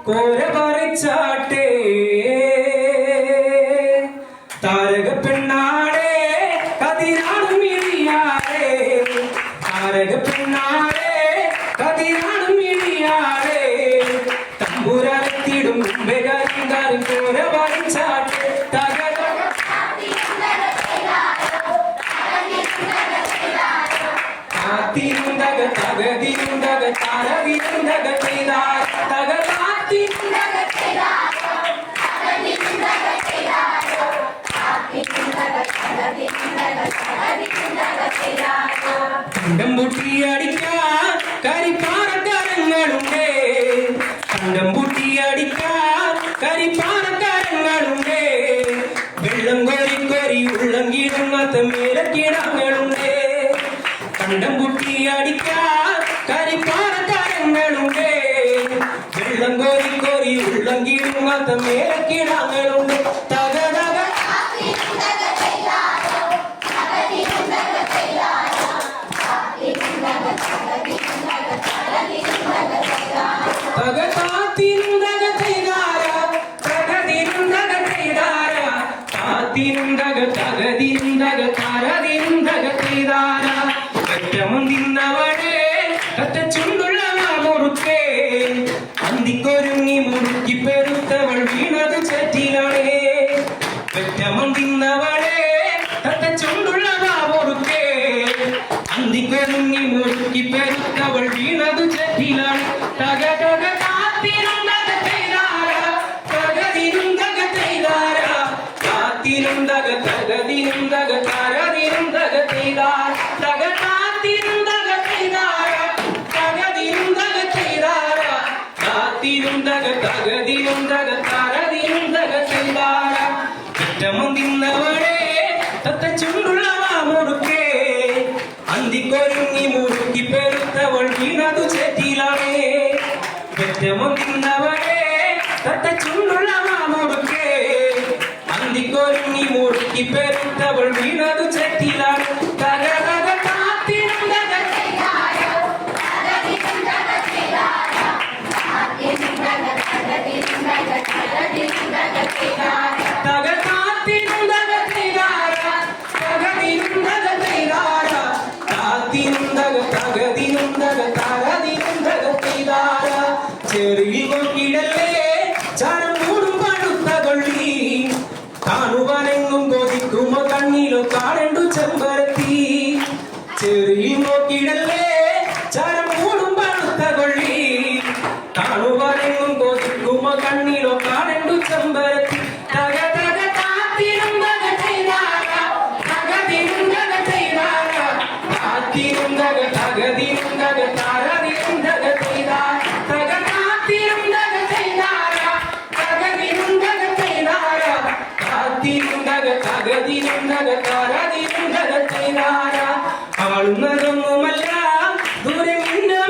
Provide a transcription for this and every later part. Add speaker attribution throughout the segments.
Speaker 1: കോരപറിച്ചാട്ടേ താരക പെണ്ണാടേ കതിരാണും ഇടിയാടേ താരക പെണ്ണാടേ കതിരാണും ഇടിയാടേ തമ്പുരാനെത്തിടും മുമ്പേ കരിങ്കാരൻ കോരപറിച്ചാട്ടേ താത്തിരുണ്ടക തകതിരുണ്ടക താരതിരുണ്ടക ചെയ്താർ തകതാത്തിരുണ്ടക കണ്ടം പൊട്ടിയടിക്കാൻ കരിപ്പാറക്കാരങ്ങളുണ്ടേ കണ്ടം പൊട്ടിയടിക്കാൻ കരിപ്പാറക്കാരങ്ങളുണ്ടേ വെള്ളം കോരി കോരി ഉള്ളം കീഴുങ്ങാത്ത മേലക്കിടങ്ങളുണ്ടേ കണ്ടം പൊട്ടിയടിക്കാൻ കരിപ്പാറക്കാരങ്ങളുണ്ടേ വെള്ളം കോരി കോരി ഉള്ളം കീഴുങ്ങാത്ത മേലക്കിടങ്ങളുണ്ട് തകതക തകതാത്തിരുണ്ടക ചെയ്താര തകതിരുണ്ടക ചെയ്താര താത്തിരുണ്ടക തകതിരുണ്ടക തരതിരുണ്ടക ചെയ്താര ഒറ്റമം തിന്നവളെ കത്ത ചുണ്ടുള്ള മുറുക്കേ അന്തിക്കൊരുങ്ങി മുറുക്കി പെരുത്തവൾ വീണത് ചേറ്റിലാണേ ഒറ്റമം തിന്നവളെ കത്ത ചുണ്ടുള്ള മുറുക്കേ അന്തിക്കൊരുങ്ങി മുറുക്കി പെരുത്തവൾ വീണത് ചേറ്റിലാണ് തക തക കാത്തിരുണ്ടക ചെയ്താര തകതിരുണ്ടക ചെയ്താര കാത്തിരുണ്ടക തകതിരുണ്ടക തരതിരുണ്ടക ചെയ്താര തക കാത്തിരുണ്ടക ചെയ്താര തകതിരുണ്ടക ചെയ്താര കാത്തിരുണ്ടക തകതിരുണ്ടക തരതിരുണ്ടക ചെയ്താര കുറ്റമം തിന്നവളെ തത്ത ചുണ്ടുള്ള മുറുക്കേ അന്തിക്കൊരുങ്ങി മുറുക്കി പെരുത്തവൾ വീണതു ചേറ്റിലാണേ കുറ്റമം തിന്നവളെ തത്ത ചുണ്ടുള്ള മുറുക്കേ അന്തിക്കൊരുങ്ങി മുറുക്കി പെരുത്തവൾ വീണതു ചേറ്റിലാണ് തക തക കാത്തിരുണ്ടക തക കാത്തിരുണ്ടക ചെയ്താര തകതിരുണ്ടക ചെയ്താര കാത്തിരുണ്ടക തകതിരുണ്ടക തരതിരുണ്ടക ചെയ്താര ചെറിയ നോക്കിടല്ലേ ചരം കൂടും പഴുത്ത കൊള്ളി കാണുവാനെങ്ങും കൊതിക്കുമോ കണ്ണിലോ കാണണ്ടു ചെമ്പരത്തി ചെറിയ നോക്കിടല്ലേ ചരം കൂടും പഴുത്ത കൊള്ളി കാണുവാനെങ്ങും കൊതിക്കുമോ കണ്ണിലോ കാണണ്ടു ചെമ്പരത്തി തക തക കാത്തിരുണ്ടക ചെയ്താര തകതിരുണ്ടക ചെയ്താര കാത്തിരുണ്ടക തകതിരുണ്ടക തരതിരുണ്ടക ചെയ്താര തക കാത്തിരുണ്ടക ചെയ്താര തകതിരുണ്ടക ചെയ്താര കാത്തിരുണ്ടക തകതിരുണ്ടക തരതിരുണ്ടക ചെയ്താര ആളുന്നതൊന്നുമല്ല ദൂരെ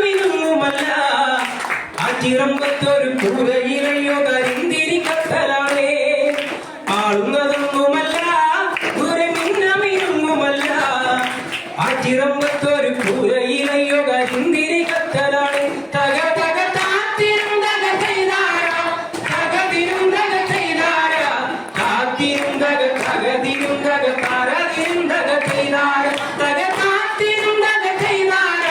Speaker 1: മിന്നുമല്ല ആറ്റിറമ്പത്തൊരു കൂരയിലയോ കരിന്തിരി കത്തലാണേ ആളുന്നതൊന്നുമല്ല ദൂരെ മിന്നുമല്ല ആറ്റിറമ്പത്തൊരു കൂരയിലയോ കരിന്തിരി കത്തലാണേ തക തക താത്തിരുണ്ടക ചെയ്താര തകതിരുണ്ടക ചെയ്താര കാത്തിരുണ്ടക തകതിരുണ്ടക തരതിരുണ്ടക ചെയ്താര തക താത്തിരുണ്ടക ചെയ്താര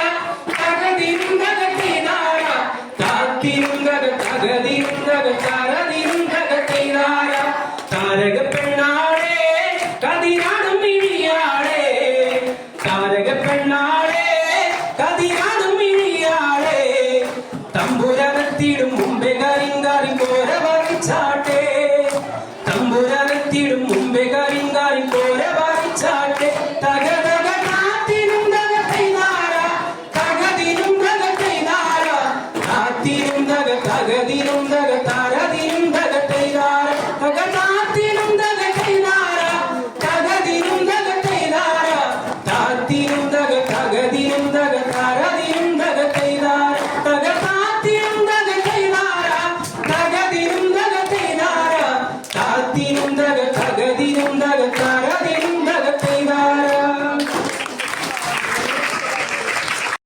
Speaker 1: തകതിരുണ്ടക ചെയ്താര കാത്തിരുണ്ടക തകതിരുണ്ടക തരതിരുണ്ടക ചെയ്താര താരക പെണ്ണാടേ കതിരാണും ഇടിയാടേ താരക പെണ്ണാടേ കതിരാണും ഇടിയാടേ തമ്പുരാനെത്തിടും